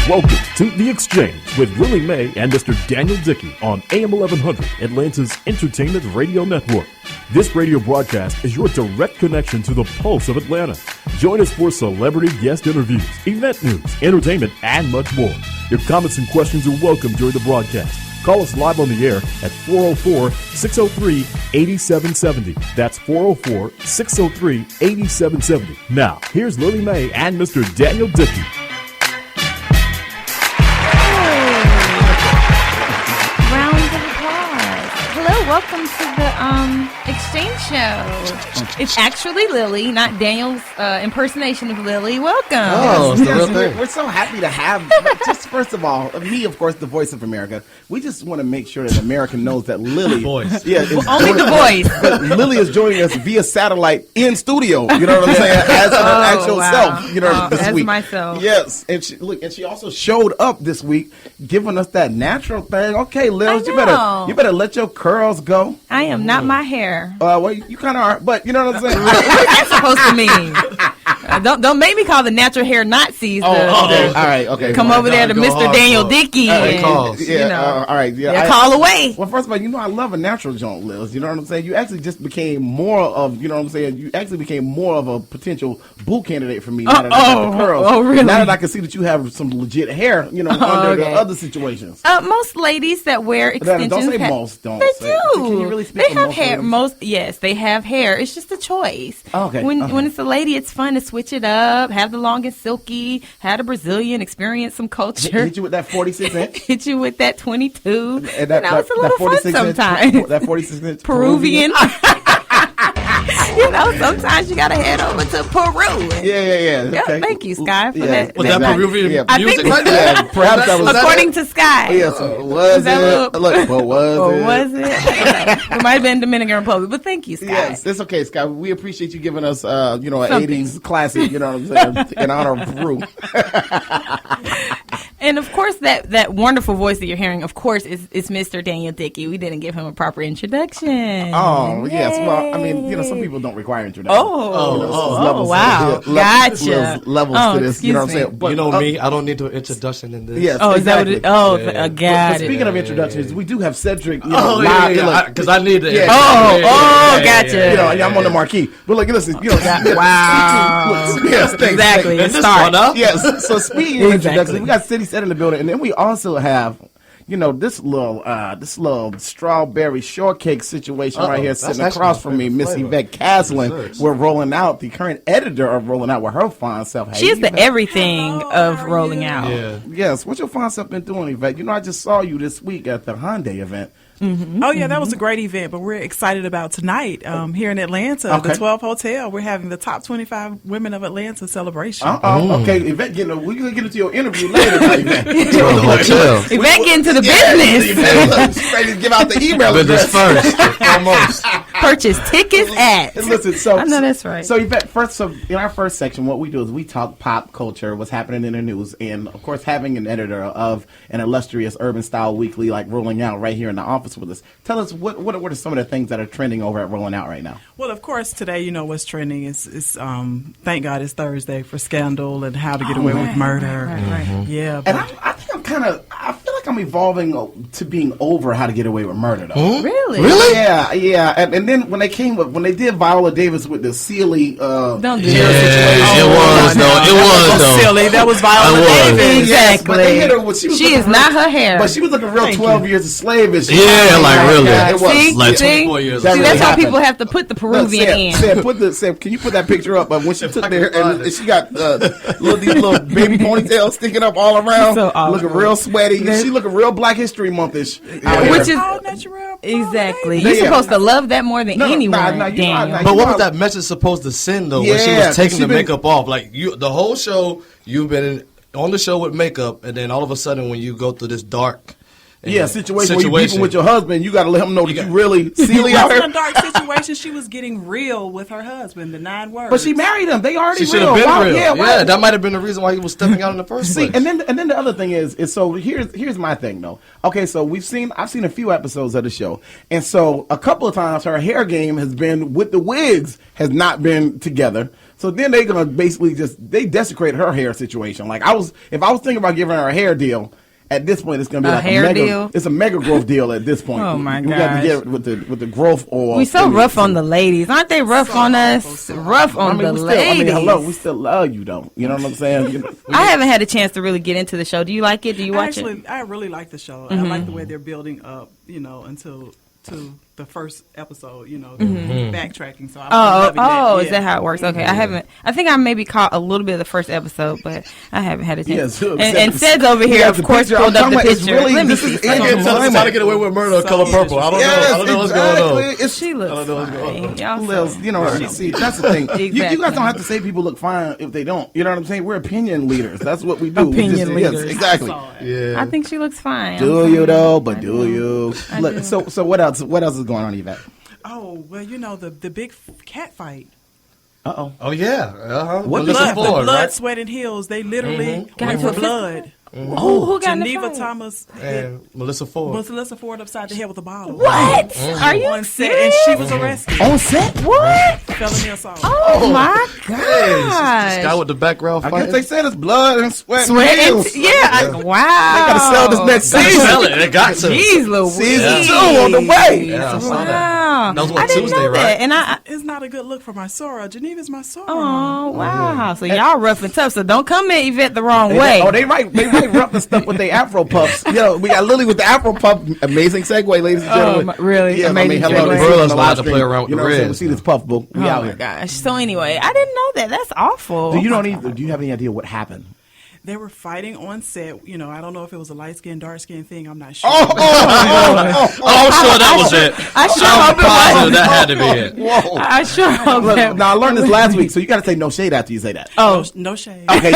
Welcome to The Exchange with Willie Mae and Mr. Daniel Dickey on AM 1100, Atlanta's entertainment radio network. This radio broadcast is your direct connection to the pulse of Atlanta. Join us for celebrity guest interviews, event news, entertainment, and much more. Your comments and questions are welcome during the broadcast. Call us live on the air at 404-603-8770. That's 404-603-8770. Now, here's Lily Mae and Mr. Daniel Dickey. Welcome to the Exchange Show. It's actually Lily, not Daniel's impersonation of Lily. Welcome. Oh, it's the real thing. We're so happy to have, just first of all, me, of course, the voice of America. We just want to make sure that America knows that Lily, only the voice. But Lily is joining us via satellite in studio. You know what I'm saying? As her actual self. You know, this as week. Myself. Yes, and she also showed up this week, giving us that natural thing. Okay, Liz, you better let your curls go. I am not my hair. Well, you kind of are, but you know what I'm saying. What is that supposed to mean? Don't make me call the natural hair Nazis. All right, okay. Come over there to Mr. Daniel Dickey. All right, yeah. Call away. Well, first of all, I love a natural joint, Liz. You know what I'm saying? You actually just became more of, you know what I'm saying? You actually became more of a potential boo candidate for me now that I got the curls. Oh, really? Now that I can see that you have some legit hair, under the other situations. Most ladies that wear extensions. Don't say most. Don't. They say. do. Can you really speak They have hair. ladies? Yes, they have hair. It's just a choice. Okay. When it's a lady, it's fun to switch it up, have the long and silky, have a Brazilian, experience some culture. Hit you with that 46 inch. Hit you with that 22. And it's a little fun sometimes. That 46 inch Peruvian. Sometimes you gotta head over to Peru. Yeah. Okay. Thank you, Sky, for that. Was that Peruvian music right there? Yeah, perhaps that was according to Sky. Yes, was it? Look, what was it? It might have been Dominican Republic, but thank you, Sky. Yes, it's okay, Sky. We appreciate you giving us, an 80s classic, you know what I'm saying, in honor of Peru. And of course, that wonderful voice that you're hearing, of course, is Mr. Daniel Dickey. We didn't give him a proper introduction. Oh, yay. Yes. Well, I mean, some people don't require introduction. Wow. Gotcha. Levels to this, you know what I'm saying? But, me, I don't need an introduction in this. Yes, is that what it is? But speaking of introductions, we do have Cedric. Because I need to. Gotcha. I'm on the marquee. But look, listen, wow. Yes, thanks. Exactly. And this one up? Yes. So speaking of introductions, we got City Set in the building, and then we also have this little strawberry shortcake situation right here sitting across from me, Miss Yvette Caslin. We're Rolling Out, the current editor of Rolling Out with her fine self. She is the everything of Rolling Out. Yeah. Yes. What's your fine self been doing, Yvette? I just saw you this week at the Hyundai event. Mm-hmm. Oh, yeah, that was a great event, but we're excited about tonight here in Atlanta, the 12 Hotel. We're having the top 25 women of Atlanta celebration. Okay, Yvette, we're going to get into your interview later. Yvette Yvette get into the business. She's ready to give out the email address first, almost. Purchase tickets at. Listen, I know that's right. So Yvette, in our first section, what we do is we talk pop culture, what's happening in the news, and of course having an editor of an illustrious urban style weekly like Rolling Out right here in the office with us. Tell us what are some of the things that are trending over at Rolling Out right now? Well, of course, today, what's trending is thank God it's Thursday for Scandal and How to Get Away with Murder. Right. Yeah. And I think I feel like I'm evolving to being over How to Get Away with Murder, though. Really? Yeah. And then when they did Viola Davis with the Sealy don't do it was though. Silly. That was Viola Davis. Exactly. Yes, but they hit her when she is not her hair. But she was looking real 12 years a slave. Yeah, like really. It was. See, like 24 years. See, that's how people have to put the Peruvian in. Sam, can you put that picture up? When she took there and she got these little baby ponytails sticking up all around, so looking real sweaty. She looking real Black History Month-ish. Which is exactly. You're supposed to love that more than anyone, Daniel. But what was that message supposed to send though? When she was taking the makeup off, like the whole show, you've been on the show with makeup, and then all of a sudden when you go through this dark. Situation where you're beefing with your husband, you got to let him know that you really Sealy out here. It wasn't a dark situation, she was getting real with her husband, the 9 words. But she married him. They already She should have been real. Yeah, that might have been the reason why he was stepping out in the first place. And then the other thing is so here's my thing though. Okay, so I've seen a few episodes of the show, and so a couple of times her hair game has been with the wigs has not been together. So then they're gonna basically they desecrate her hair situation. Like if I was thinking about giving her a hair deal. At this point, it's going to be like a mega deal. It's a mega growth deal at this point. Oh my god! We got to get it with the growth oil. We so rough on the ladies, aren't they? Rough on us, rough on the ladies. Hello, we still love you, though. You know what I'm saying? I haven't had a chance to really get into the show. Do you like it? Do you watch it? I really like the show. I like the way they're building up. Until the first episode, backtracking. So is that how it works? Okay, I haven't. I think I maybe caught a little bit of the first episode, but I haven't had a chance. And Sed's over here, of course, pulled up the picture. Let me see. Somebody to get away with murder color purple. I don't know what's going on. She looks fine. See, that's the thing. You guys don't have to say people look fine if they don't. You know what I'm saying? We're opinion leaders. That's what we do. Opinion leaders. Yes, exactly. Yeah. I think she looks fine. Do you though? But do you? So what else? What else is going on, Yvette? Oh, well, the big cat fight. Uh-oh. Oh, yeah. What blood, sweat, and heels. They literally went for blood. Oh, who got Geneva Thomas and Melissa Ford. Melissa Ford upside the head with a bottle. What? Are you on set? And she was arrested. On set? What? Felony assault. Oh my god! This guy with the background fighting. I guess they said it's blood and sweat. Wow. They gotta sell this next season. They got to. Jeez Louise. Season 2 on the way. Yeah, I saw that. Wow. That was I didn't Tuesday, know that. right? And it's not a good look for my Sora. Geneva's my Sora. Oh wow! So y'all rough and tough. So don't come at Yvette the wrong way. They right rough and stuff with their Afro puffs. We got Lily with the Afro puff. Amazing segue, ladies and gentlemen. Really? Yeah, amazing. Hello, the girls allowed to play around with the reds. We see this puff, boo. Oh my gosh! So anyway, I didn't know that. That's awful. Do you have any idea what happened? They were fighting on set. I don't know if it was a light skin, dark skin thing. I'm not sure. I'm sure that was it. I'm positive that had to be it. Whoa. I sure hope that. Now I learned this last week, so you got to say no shade after you say that. Oh, no shade. Okay.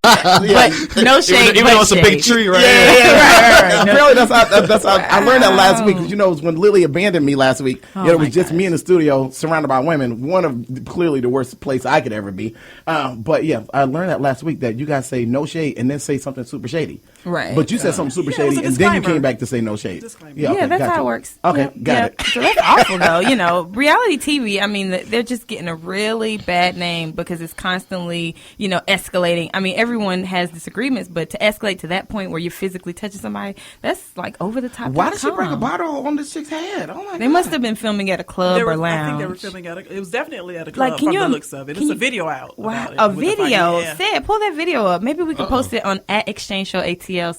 But no shade. Even though it's a big tree, right? Yeah. Apparently that's how I learned that last week. Because when Lily abandoned me last week, it was just me in the studio surrounded by women. One of clearly the worst place I could ever be. But yeah, I learned that last week that you guys say no shade and then say something super shady. Right. But you said something super shady and then you came back to say no shade. That's how it works. Okay, got it. So that's awful though. Reality TV, I mean, they're just getting a really bad name because it's constantly, escalating. I mean, everyone has disagreements, but to escalate to that point where you're physically touching somebody, that's like over the top. Why did she break a bottle on this chick's head? Oh my God. They must have been filming at a club or lounge. I think they were filming it was definitely at a club from the looks of it. There's a video out. Wow, a video. Pull that video up. Maybe we can post it on @Exchange Show ATL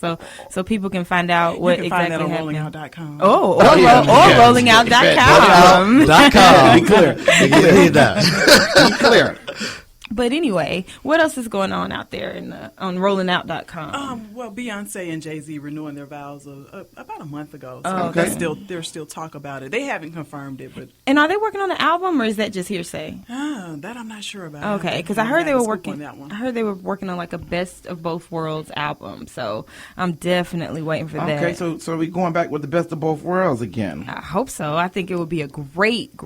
so people can find out what exactly happened. rollingout.com. Or rollingout.com. Be clear. Be clear. But anyway, what else is going on out there on rollingout.com? Well, Beyonce and Jay-Z renewing their vows about a month ago. So there's still talk about it. They haven't confirmed it, but and are they working on the album or is that just hearsay? That I'm not sure about. Okay, because I heard they were working on that one. I heard they were working on like a best of both worlds album. So I'm definitely waiting for that. Okay, so are we going back with the best of both worlds again? I hope so. I think it would be a great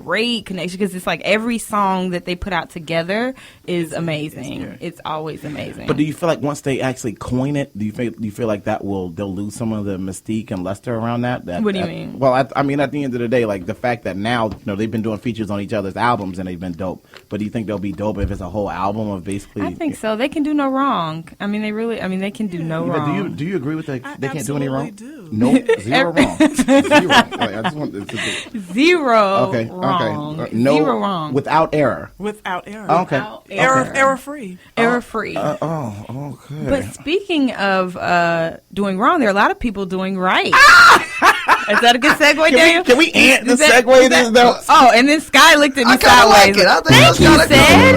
connection because it's like every song that they put out together is amazing. It's always amazing. But do you feel like once they actually coin it, do you feel like they'll lose some of the mystique and luster around that? What do you mean? Well, I mean, at the end of the day, like the fact that now they've been doing features on each other's albums and they've been dope. But do you think they'll be dope if it's a whole album of basically? I think so. They can do no wrong. I mean, they can do no wrong. Do you agree with that? They can't do any wrong. Do. Nope, zero wrong. Zero. I just want zero. Okay. Wrong. No, zero wrong. Without error. Without error. Okay. Error free. Error free. Okay. But speaking of doing wrong, there are a lot of people doing right. Is that a good segue, Daniel? Can we end the segue? Oh, and then Sky looked at me sideways. Thank you, Sid.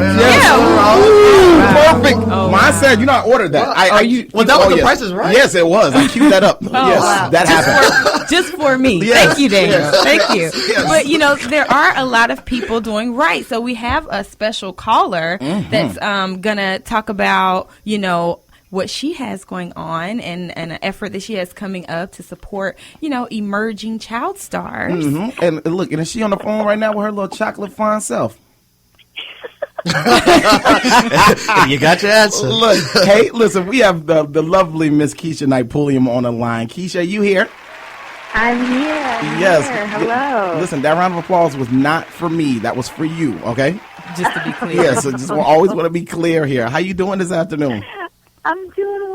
Perfect. Mine said, I ordered that. That was the Price is Right? Yes, it was. I queued that up. Yes, wow. that happened. Just for me. Yes. Thank you, Daniel. Yes. Thank you. Yes. But, there are a lot of people doing right. So we have a special caller that's going to talk about, what she has going on and an effort that she has coming up to support, emerging child stars. Mm-hmm. And look, and is she on the phone right now with her little chocolate fine self? You got your answer. Look, hey, listen, we have the lovely Miss Keshia Knight Pulliam on the line. Keshia, you here? I'm here. Yes. Hello. Listen, that round of applause was not for me. That was for you, okay? Just to be clear. Yeah, so just always want to be clear here. How you doing this afternoon? I'm doing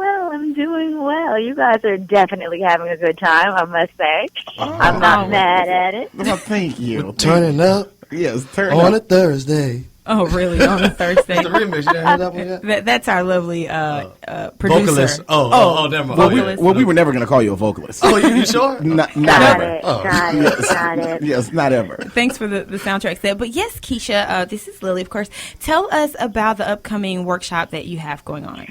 well. You guys are definitely having a good time, I must say. I'm not mad at it. Well, thank you. Turning up. Yes, on a Thursday. Oh, really? On a Thursday? The remix. You didn't hear that one yet? That's our lovely producer. Vocalist. Oh, never mind. Well, we were never going to call you a vocalist. Oh, you sure? Not ever. Got it. Yes, not ever. Thanks for the soundtrack set. But yes, Keshia, this is Lily, of course. Tell us about the upcoming workshop that you have going on.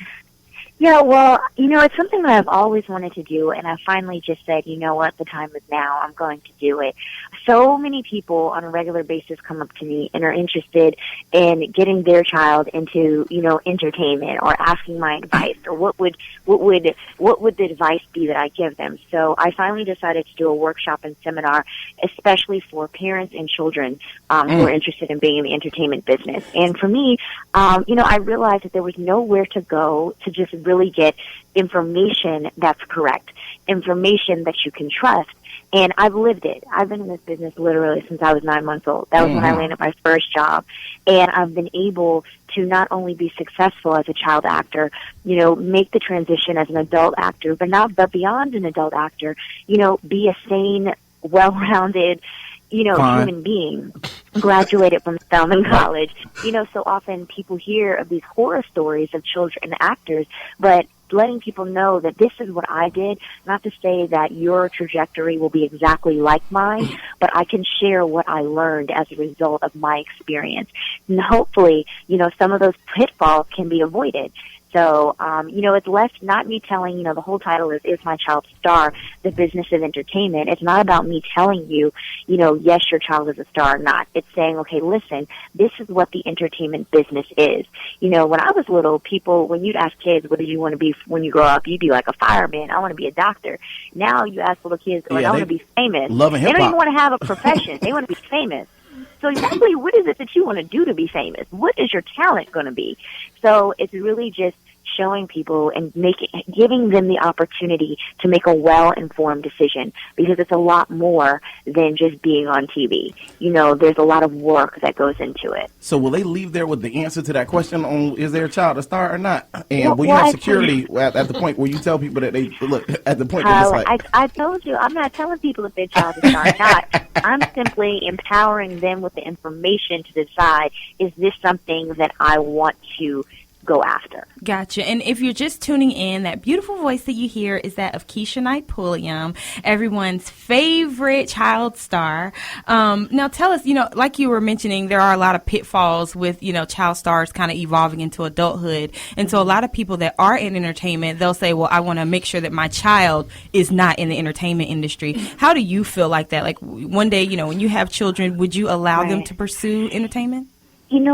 Yeah, well, it's something that I've always wanted to do, and I finally just said, you know what, the time is now. I'm going to do it. So many people on a regular basis come up to me and are interested in getting their child into, entertainment or asking my advice or what would the advice be that I give them. So I finally decided to do a workshop and seminar, especially for parents and children who are interested in being in the entertainment business. And for me, I realized that there was nowhere to go to just really get information that's correct, information that you can trust. And I've lived it. I've been in this business literally since I was 9 months old. That was when I landed my first job. And I've been able to not only be successful as a child actor, make the transition as an adult actor, but beyond an adult actor, be a sane, well-rounded, human being, graduated from Spelman College. So often people hear of these horror stories of children actors, but letting people know that this is what I did, not to say that your trajectory will be exactly like mine, but I can share what I learned as a result of my experience. And hopefully, some of those pitfalls can be avoided. So, it's less not me telling, the whole title is My Child Star, the business of entertainment. It's not about me telling you, yes, your child is a star or not. It's saying, okay, listen, this is what the entertainment business is. When I was little, when you'd ask kids, what did you want to be when you grow up? You'd be like a fireman. I want to be a doctor. Now you ask little kids, I want to be famous. They don't even want to have a profession. They want to be famous. So exactly what is it that you want to do to be famous? What is your talent going to be? So it's really just showing people and giving them the opportunity to make a well-informed decision, because it's a lot more than just being on TV. There's a lot of work that goes into it. So will they leave there with the answer to that question on is their child a star or not? And will you have security at the point where you tell people that they look at the point where it's like, I told you, I'm not telling people if their child is a star or not. I'm simply empowering them with the information to decide, is this something that I want to go after. Gotcha. And if you're just tuning in, that beautiful voice that you hear is that of Keshia Knight Pulliam, everyone's favorite child star. Now tell us, like you were mentioning, there are a lot of pitfalls with, child stars kind of evolving into adulthood. And so a lot of people that are in entertainment, they'll say, well, I want to make sure that my child is not in the entertainment industry. How do you feel like that? Like one day, when you have children, would you allow them to pursue entertainment?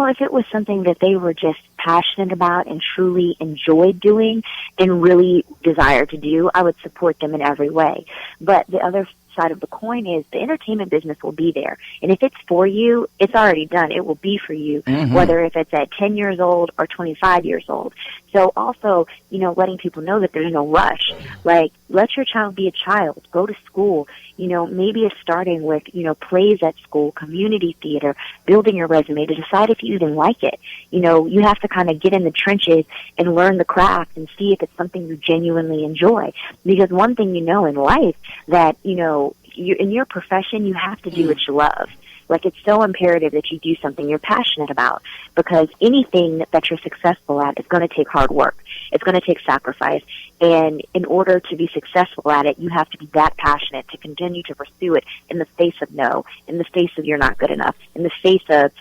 If it was something that they were just passionate about and truly enjoyed doing and really desired to do, I would support them in every way. But the other side of the coin is the entertainment business will be there. And if it's for you, it's already done. It will be for you, whether if it's at 10 years old or 25 years old. So also, letting people know that there's no rush. Like, let your child be a child. Go to school. Maybe it's starting with, plays at school, community theater, building your resume to decide if you even like it. You have to kind of get in the trenches and learn the craft and see if it's something you genuinely enjoy. Because one thing in life that, in your profession, you have to do what you love. Like, it's so imperative that you do something you're passionate about, because anything that you're successful at is going to take hard work. It's going to take sacrifice. And in order to be successful at it, you have to be that passionate to continue to pursue it in the face of no, in the face of you're not good enough, in the face of,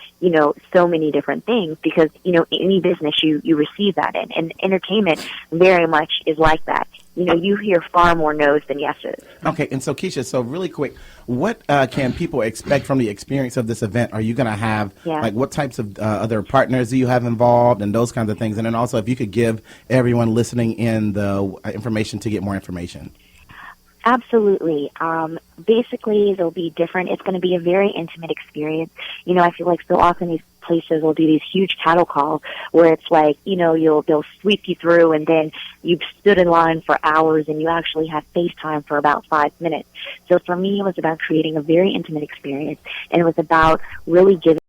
so many different things, because, any business you receive that in. And entertainment very much is like that. you hear far more no's than yeses. Okay, and so Keshia, so really quick, what can people expect from the experience of this event? Are you going to have, like, what types of other partners do you have involved and those kinds of things? And then also, if you could give everyone listening in the information to get more information. Absolutely. Basically, they'll be different. It's going to be a very intimate experience. I feel like so often these places will do these huge cattle calls where it's like, they'll sweep you through and then you've stood in line for hours and you actually have FaceTime for about 5 minutes. So for me, it was about creating a very intimate experience, and it was about really giving